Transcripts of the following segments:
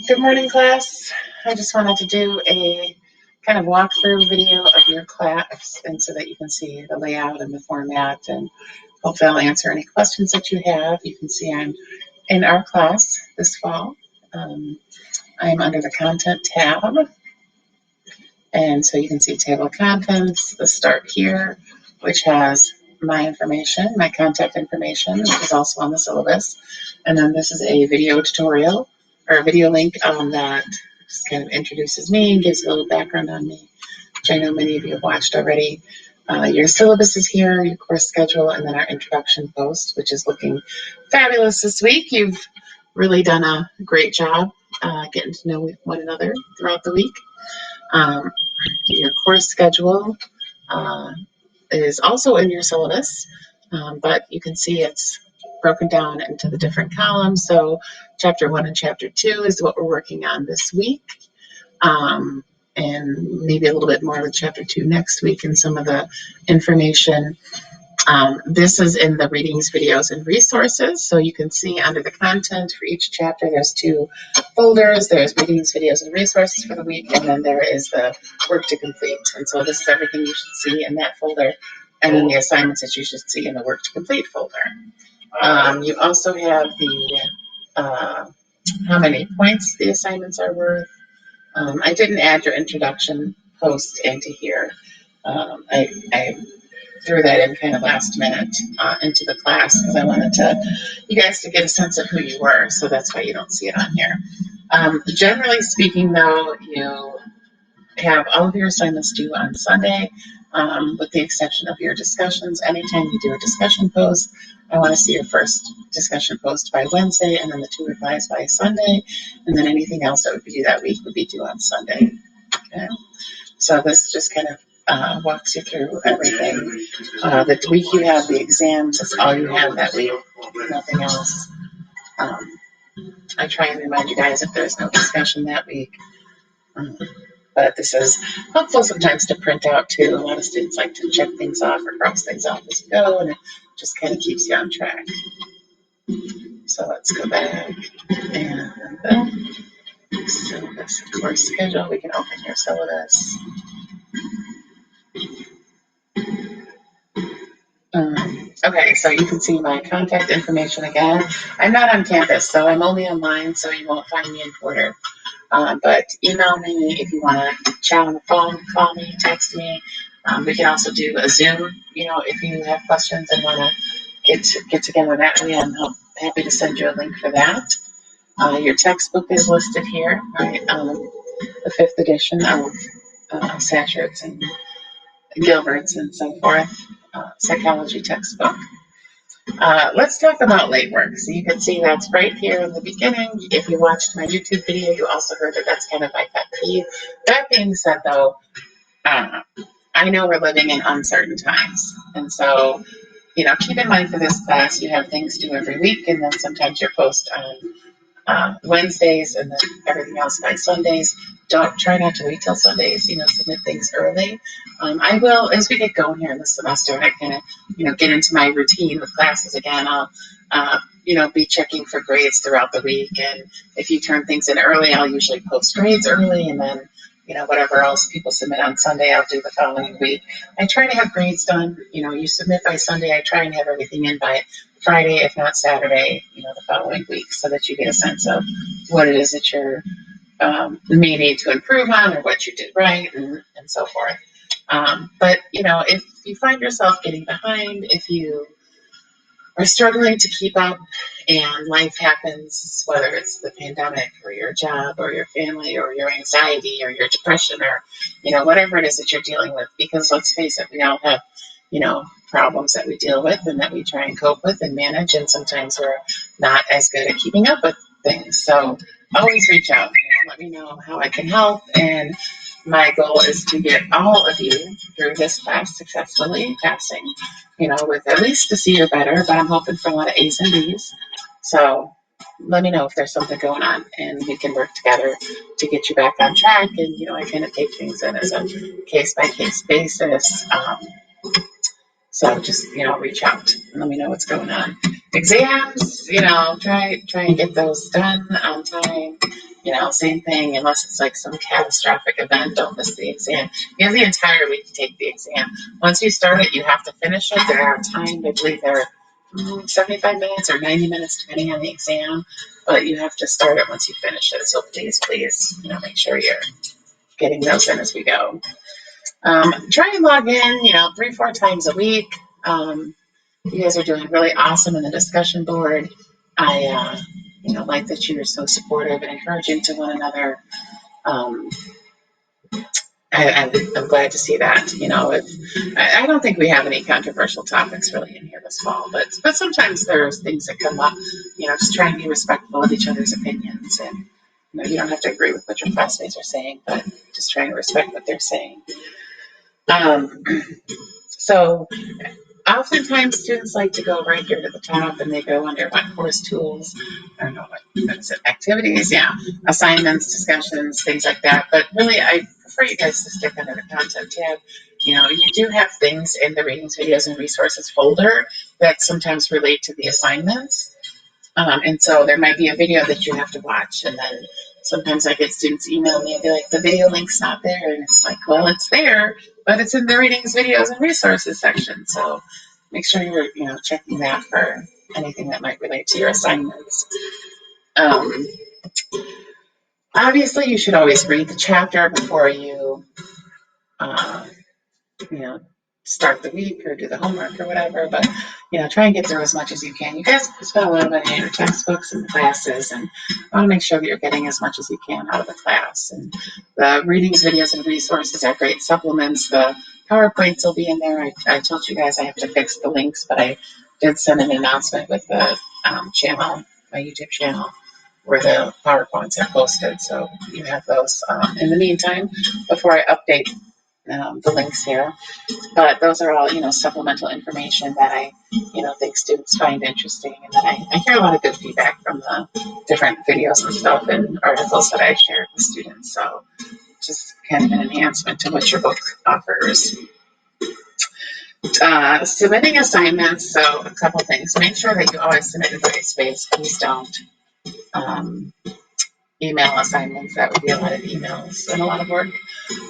Good morning, class. I just wanted to do a kind of walkthrough video of your class, and so that you can see the layout and the format, and hopefully I'll answer any questions that you have. You can see I'm in our class this fall. I'm under the content tab, and so you can see table of contents, the start here, which has my information, my contact information, which is also on the syllabus. And then this is a video tutorial or a video link that just kind of introduces me and gives a little background on me, which I know many of you have watched already. Your syllabus is here, your course schedule, and then our introduction post, which is looking fabulous this week. You've really done a great job getting to know one another throughout the week. Your course schedule is also in your syllabus, but you can see it's broken down into the different columns. So chapter 1 and chapter 2 is what we're working on this week, and maybe a little bit more with chapter 2 next week and some of the information. This is in the readings, videos, and resources. So you can see under the content for each chapter, there's 2 folders. There's readings, videos, and resources for the week, and then there is the work to complete. And so this is everything you should see in that folder, and then the assignments that you should see in the work to complete folder. You also have the how many points the assignments are worth. I didn't add your introduction post into here. I threw that in kind of last minute into the class because I wanted you guys to get a sense of who you were. So that's why you don't see it on here. Generally speaking, though, you have all of your assignments due on Sunday, with the exception of your discussions. Anytime you do a discussion post, I want to see your first discussion post by Wednesday, and then the 2 replies by Sunday, and then anything else that would be due that week would be due on Sunday. Okay? So this just kind of walks you through everything. The week you have the exams, that's all you have that week, nothing else. I try and remind you guys if there's no discussion that week. But this is helpful sometimes to print out too. A lot of students like to check things off or cross things off as you go, and it just kind of keeps you on track. So let's go back and syllabus course schedule. We can open your syllabus. Okay, so you can see my contact information again. I'm not on campus, so I'm only online, so you won't find me in Porter. But email me if you want to chat on the phone, call me, text me. We can also do a Zoom, if you have questions and want to get together that way. I'm happy to send you a link for that. Your textbook is listed here, right? The 5th edition of Satcher's and Gilbert's and so forth, psychology textbook. Let's talk about late work. So you can see that's right here in the beginning. If you watched my YouTube video, you also heard that that's kind of my pet peeve. That being said, though, I know we're living in uncertain times. And so, keep in mind for this class, you have things due every week, and then sometimes you're post on Wednesdays and then everything else by Sundays. Don't try not to wait till Sundays, submit things early. I will, as we get going here in the semester, and I kind of, get into my routine with classes again, I'll, be checking for grades throughout the week. And if you turn things in early, I'll usually post grades early, and then, whatever else people submit on Sunday, I'll do the following week. I try to have grades done, you submit by Sunday, I try and have everything in by Friday, if not Saturday, the following week, so that you get a sense of what it is that you're may need to improve on or what you did right and so forth. But, if you find yourself getting behind, if you are struggling to keep up and life happens, whether it's the pandemic or your job or your family or your anxiety or your depression or, whatever it is that you're dealing with, because let's face it, we all have, problems that we deal with and that we try and cope with and manage. And sometimes we're not as good at keeping up with things. So always reach out, let me know how I can help. And my goal is to get all of you through this class successfully, passing, with at least a C or better, but I'm hoping for a lot of A's and B's. So let me know if there's something going on and we can work together to get you back on track. And, I kind of take things in as a case by case basis. So just, reach out and let me know what's going on. Exams, try and get those done on time. Same thing, unless it's like some catastrophic event, don't miss the exam. You have the entire week to take the exam. Once you start it, you have to finish it. There are timed, I believe they're 75 minutes or 90 minutes, depending on the exam, but you have to start it once you finish it. So please, make sure you're getting those in as we go. Try and log in, 3-4 times a week. You guys are doing really awesome in the discussion board. I, like that you're so supportive and encouraging to one another. Um, I'm glad to see that. I don't think we have any controversial topics really in here this fall, but sometimes there's things that come up. Just try and be respectful of each other's opinions, and you don't have to agree with what your classmates are saying, but just try and respect what they're saying. So oftentimes students like to go right here to the top, and they go under what course tools, I don't know, what is it, activities, assignments, discussions, things like that. But really, I prefer you guys to stick under the content tab. You do have things in the readings, videos, and resources folder that sometimes relate to the assignments. And so there might be a video that you have to watch, and then sometimes I get students email me and be like, the video link's not there, and it's like, well, it's there, but it's in the readings, videos, and resources section. So make sure you're checking that for anything that might relate to your assignments. Obviously, you should always read the chapter before you you know, start the week or do the homework or whatever, but try and get through as much as you can. You guys spend a lot of money on your textbooks and classes, and I want to make sure that you're getting as much as you can out of the class. And the readings, videos, and resources are great supplements. The PowerPoints will be in there. I told you guys I have to fix the links, but I did send an announcement with the channel, my YouTube channel, where the PowerPoints are posted. So you have those in the meantime before I update the links here. But those are all, supplemental information that I, think students find interesting. And then I hear a lot of good feedback from the different videos and stuff and articles that I share with students. So just kind of an enhancement to what your book offers. Submitting assignments. So a couple things. Make sure that you always submit in the right space. Please don't email assignments. That would be a lot of emails and a lot of work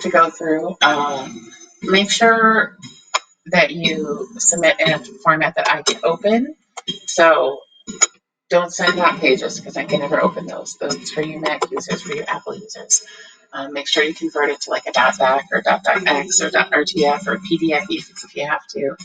to go through. Make sure that you submit in a format that I can open. So don't send out pages because I can never open those. Those for you Mac users, for you Apple users. Make sure you convert it to like a .doc or .docx or .rtf or PDF if you have to.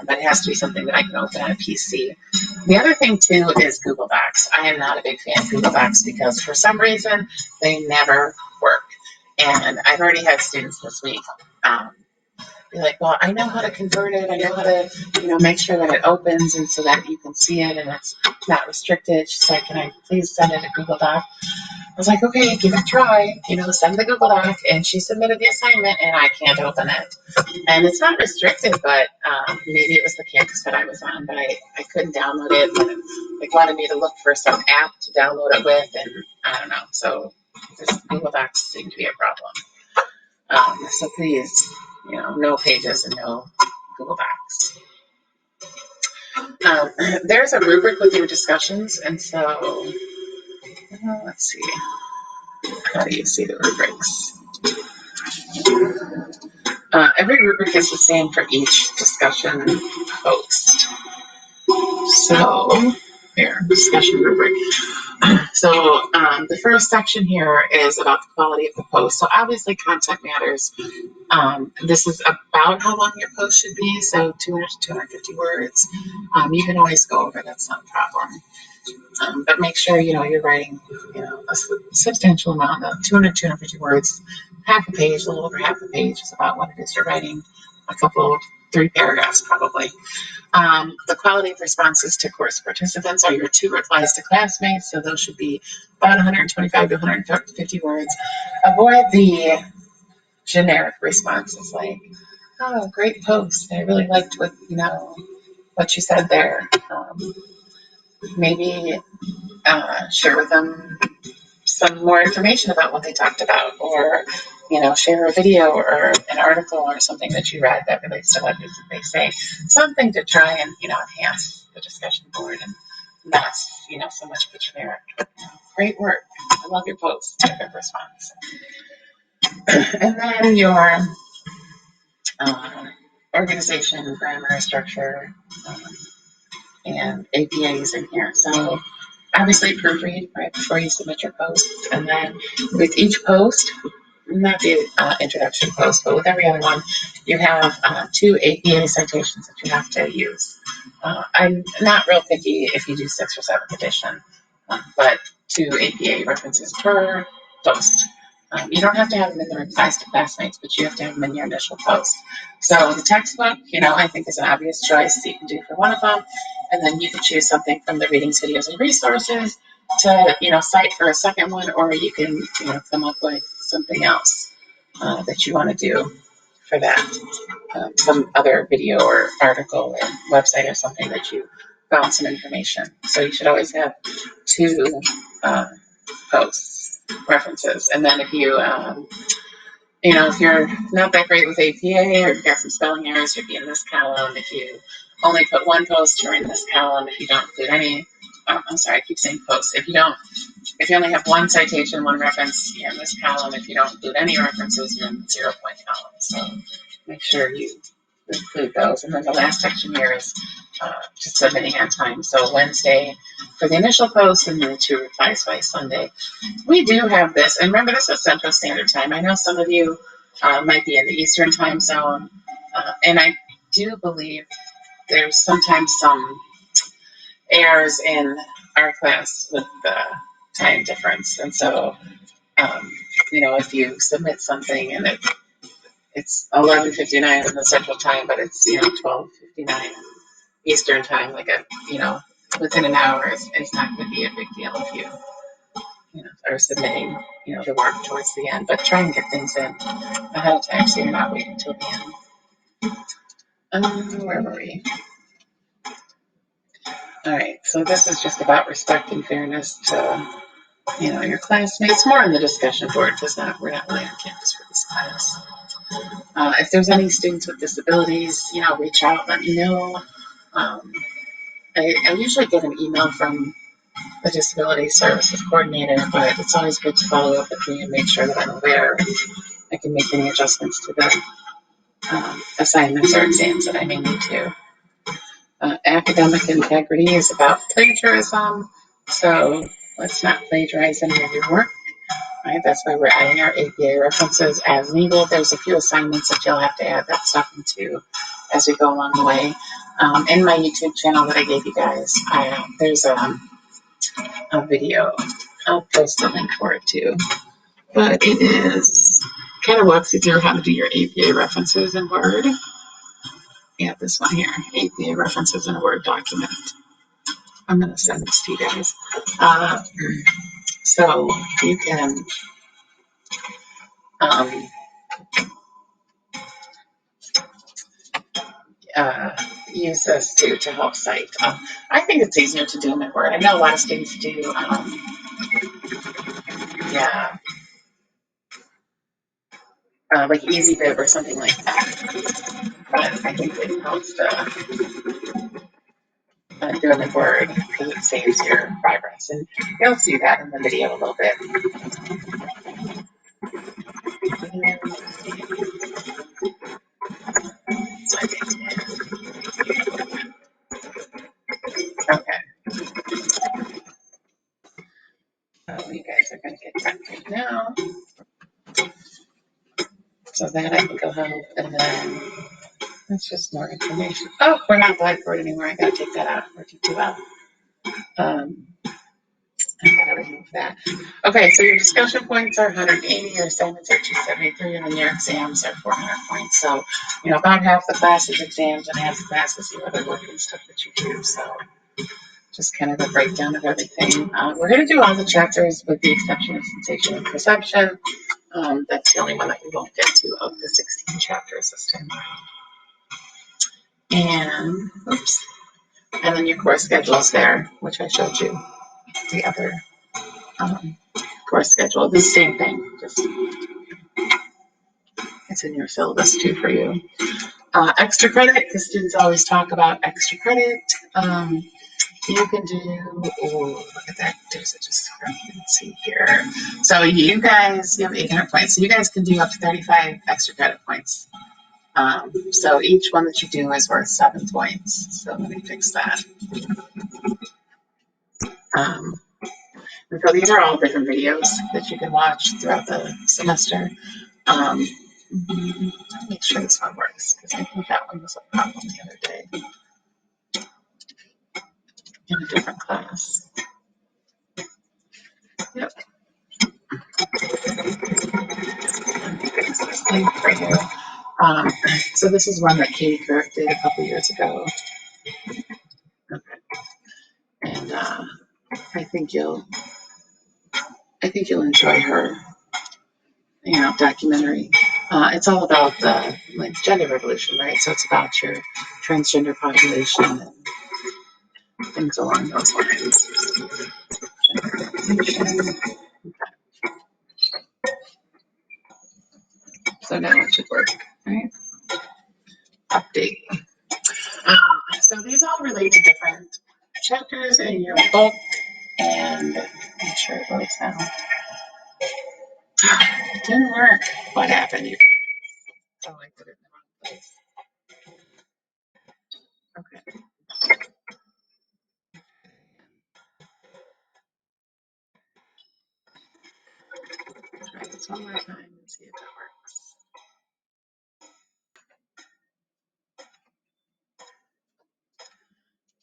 But it has to be something that I can open on a PC. The other thing too is Google Docs. I am not a big fan of Google Docs because for some reason they never work. And I've already had students this week be like, well, I know how to convert it. I know how to, make sure that it opens and so that you can see it and it's not restricted. She's like, can I please send it to Google Doc? I was like, okay, give it a try. Send the Google Doc. And she submitted the assignment and I can't open it. And it's not restricted, but maybe it was the campus that I was on, but I couldn't download it. And it wanted me to look for some app to download it with. And I don't know. So this Google Docs seemed to be a problem. So please, no pages and no Google Docs. There's a rubric with your discussions, and so let's see. How do you see the rubrics? Every rubric is the same for each discussion post. So here, discussion rubric. So the first section here is about the quality of the post. So obviously content matters. This is about how long your post should be, so 200 to 250 words. You can always go over, that's not a problem. But make sure, you're writing, a substantial amount of 200 to 250 words, half a page, a little over half a page is about what it is you're writing, a couple, 3 paragraphs probably. The quality of responses to course participants are your 2 replies to classmates, so those should be about 125 to 150 words. Avoid the generic responses like, oh, great post. I really liked what you said there. Maybe share with them some more information about what they talked about, or share a video or an article or something that you read that relates to what they say. Something to try and enhance the discussion board and not, so much the generic. Great work. I love your posts. Good response. And then your organization, grammar, structure, and APAs in here. So obviously proofread right before you submit your posts, and then with each post, not the introduction post, but with every other one, you have 2 APA citations that you have to use. I'm not real picky if you do 6th or 7th edition, but 2 APA references per post. You don't have to have them in the replies to classmates, but you have to have them in your initial post. So the textbook, I think is an obvious choice that you can do for one of them, and then you can choose something from the readings, videos, and resources to, cite for a second one, or you can, come up with something else that you want to do for that. Some other video or article or website or something that you found some information. So you should always have 2 posts, references. And then if if you're not that great with APA or you've got some spelling errors, you'd be in this column. If you only put 1 post, you're in this column. If you don't include any, I'm sorry, I keep saying posts. If you only have 1 citation, 1 reference, you're in this column. If you don't include any references, you're in the 0-point column. So make sure you include those. And then the last section here is just submitting on time. So Wednesday for the initial post, and then 2 replies by Sunday. We do have this, and remember, this is Central Standard Time. I know some of you might be in the Eastern Time Zone, and I do believe there's sometimes some errors in our class with the time difference. And so, if you submit something and it's 11:59 in the Central Time, but it's 12:59 Eastern Time, like within an hour, it's not going to be a big deal if you are submitting the work towards the end. But try and get things in ahead of time so you're not waiting until the end. Where were we? All right, so this is just about respect and fairness to your classmates. More in the discussion board because we're not really on campus for this class. If there's any students with disabilities, reach out, let me know. I usually get an email from the disability services coordinator, but it's always good to follow up with me and make sure that I'm aware and I can make any adjustments to the assignments or exams that I may need to. Academic integrity is about plagiarism, so let's not plagiarize any of your work. Right, that's why we're adding our APA references as needed. There's a few assignments that you'll have to add that stuff into as we go along the way. In my YouTube channel that I gave you guys, there's a video. I'll post a link for it too. But it is kind of walks you through how to do your APA references in Word. Yeah, this one here, APA references in a Word document. I'm going to send this to you guys. So you can use this to help cite. I think it's easier to do them in Word. I know a lot of students do, like EasyBib or something like that. But I think it helps to do them in Word because it saves your progress. And you'll see that in the video a little bit. Okay. You guys are going to get that right now. So that I think will help. And then that's just more information. Oh, we're not Blackboard anymore. I got to take that out. We're D2L. I gotta remove that. Okay, so your discussion points are 180, your assignments are 273, and then your exams are 400 points. So, about half the class is exams and half the class is your other work and stuff that you do. So, just kind of a breakdown of everything. We're going to do all the chapters with the exception of sensation and perception. That's the only one that we won't get to of the 16 chapters this time around. And then your course schedule is there, which I showed you the other course schedule. The same thing, just it's in your syllabus too for you. Extra credit, because students always talk about extra credit. You can do, oh, look at that, there's a discrepancy here. So you guys, you have 800 points. So you guys can do up to 35 extra credit points. So each one that you do is worth 7 points. So let me fix that. Um, and so these are all different videos that you can watch throughout the semester. Make sure this one works, because I think that one was a problem the other day in a different class. Yep. Fix this link for you. So this is one that Katie corrected a couple years ago. Okay. And I think you'll enjoy her, documentary. It's all about the gender revolution, right? So it's about your transgender population and things along those lines. So now it should work, right? Update. So these all relate to different chapters in your book, and I'm sure it works now. It didn't work. What happened? Oh, I put it in the wrong place. Okay. Try this one more time and see if it works.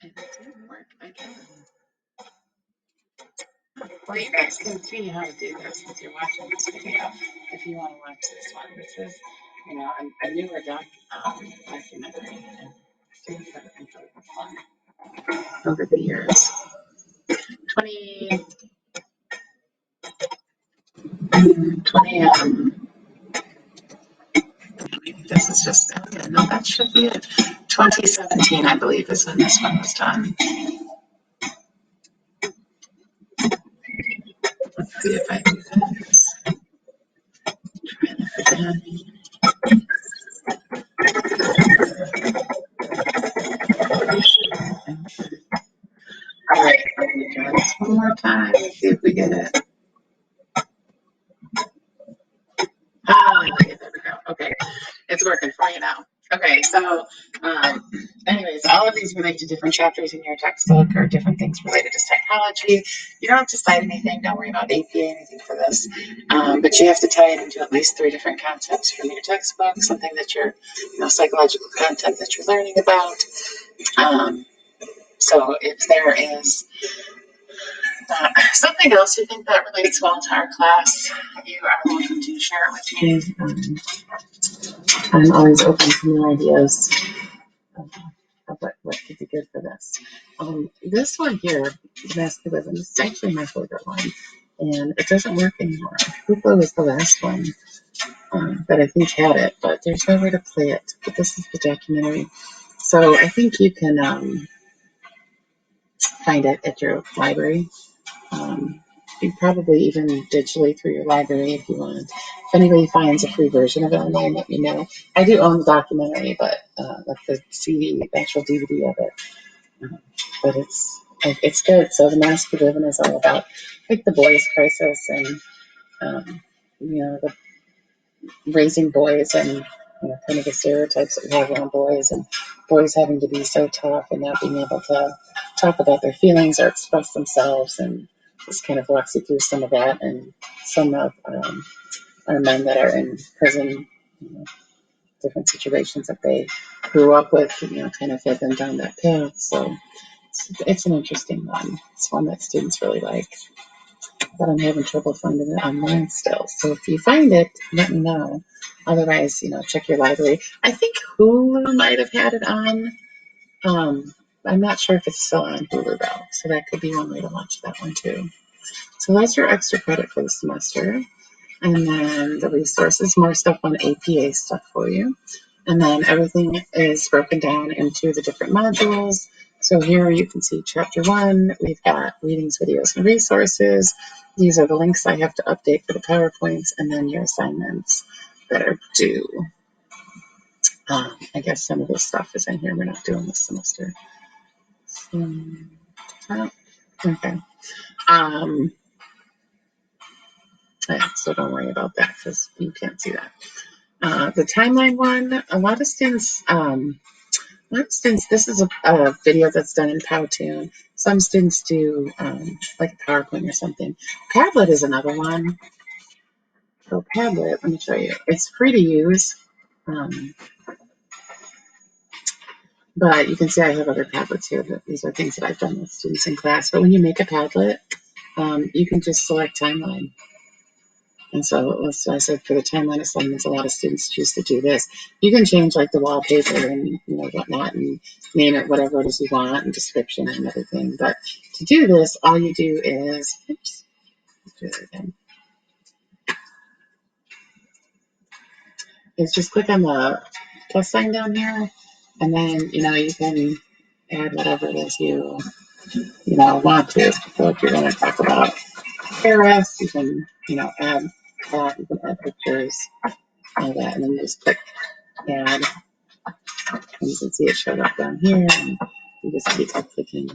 And it didn't work again. Well, you guys can see how to do this if you're watching this video. If you want to watch this one, this is, a newer documentary. And students have enjoyed this one over the years. 20, 20, this is just, no, that should be it. 2017, I believe, is when this one was done. Let's see if I do this. All right, let me try this one more time. Let's see if we get it. Okay, there we go. Okay, it's working for you now. Okay, so, anyways, all of these relate to different chapters in your textbook or different things related to psychology. You don't have to cite anything. Don't worry about APA anything for this. But you have to tie it into at least 3 different concepts from your textbook, something that you're, psychological content that you're learning about. So if there is something else you think that relates well to our class, you are welcome to share it with me. I'm always open to new ideas of what could be good for this. This one here, masculism, is actually my favorite one, and it doesn't work anymore. Hoopla was the last one that I think had it, but there's no way to play it. But this is the documentary, so I think you can find it at your library. You probably even digitally through your library if you want. If anybody finds a free version of it online, let me know. I do own the documentary, but like the CD, the actual DVD of it. But it's good. So the mask we live in is all about the boys' crisis and the raising boys and kind of the stereotypes that we have around boys and boys having to be so tough and not being able to talk about their feelings or express themselves, and just kind of walks you through some of that and some of our men that are in prison, different situations that they grew up with, kind of led them down that path. So it's an interesting one. It's one that students really like, but I'm having trouble finding it online still. So if you find it, let me know. Otherwise, check your library. I think Hulu might have had it on. I'm not sure if it's still on Hulu though, so that could be one way to watch that one too. So that's your extra credit for the semester. And then the resources, more stuff on APA stuff for you. And then everything is broken down into the different modules. So here you can see chapter 1, we've got readings, videos, and resources. These are the links I have to update for the PowerPoints, and then your assignments that are due. I guess some of this stuff is in here we're not doing this semester. So, okay. Yeah, so don't worry about that because you can't see that. The timeline one, a lot of students, this is a video that's done in Powtoon. Some students do like a PowerPoint or something. Padlet is another one. So Padlet, let me show you. It's free to use, but you can see I have other Padlets here. These are things that I've done with students in class. But when you make a Padlet, you can just select timeline. And so I said for the timeline assignments, a lot of students choose to do this. You can change like the wallpaper and whatnot and name it whatever it is you want and description and everything. But to do this, all you do is, oops, let's do it again, is just click on the plus sign down here, and then you can add whatever it is you want to. So if you're going to talk about Paris, you can add that, you can add pictures, all that, and then you just click add. And you can see it showed up down here, and you just keep clicking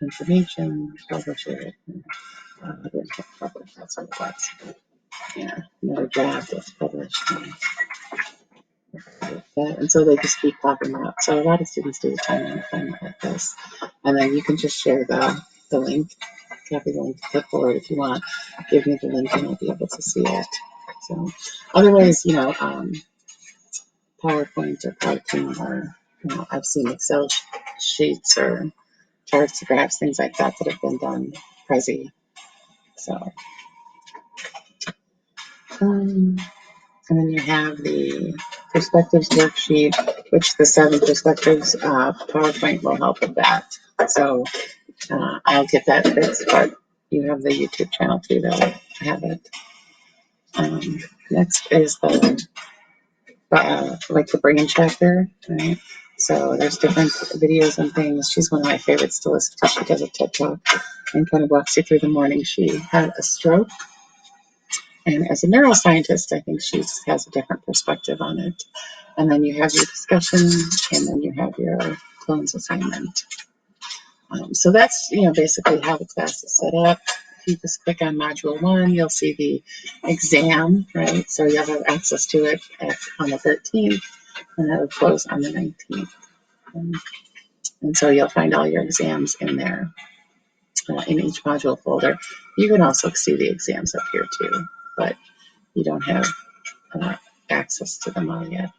information, publish it. I didn't hit publish, that's what it was. Yeah, another draft that's published. And so they just keep popping up. So a lot of students do the timeline assignment like this. And then you can just share the link, copy the link to clipboard if you want. Give me the link and I'll be able to see it. So otherwise, PowerPoint or Powtoon or I've seen Excel sheets or charts, graphs, things like that that have been done Prezi. So, and then you have the perspectives worksheet, which the 7 perspectives PowerPoint will help with that. So I'll get that fixed, but you have the YouTube channel too that'll have it. Next is the like the brain chapter, right? So there's different videos and things. She's one of my favorites to listen to. She does a TED Talk and kind of walks you through the morning. She had a stroke, and as a neuroscientist, I think she has a different perspective on it. And then you have your discussion, and then you have your clones assignment. So that's basically how the class is set up. If you just click on Module 1, you'll see the exam, right? So you'll have access to it on the 13th, and that will close on the 19th. And so you'll find all your exams in there, in each module folder. You can also see the exams up here too, but you don't have access to them all yet.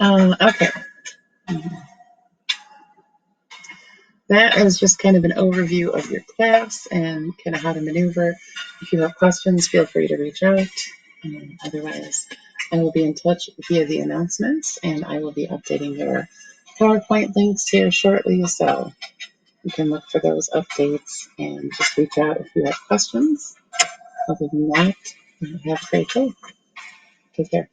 Okay. That is just kind of an overview of your class and kind of how to maneuver. If you have questions, feel free to reach out. Otherwise, I will be in touch via the announcements, and I will be updating your PowerPoint links here shortly. So you can look for those updates and just reach out if you have questions. Other than that, have a great day. Take care.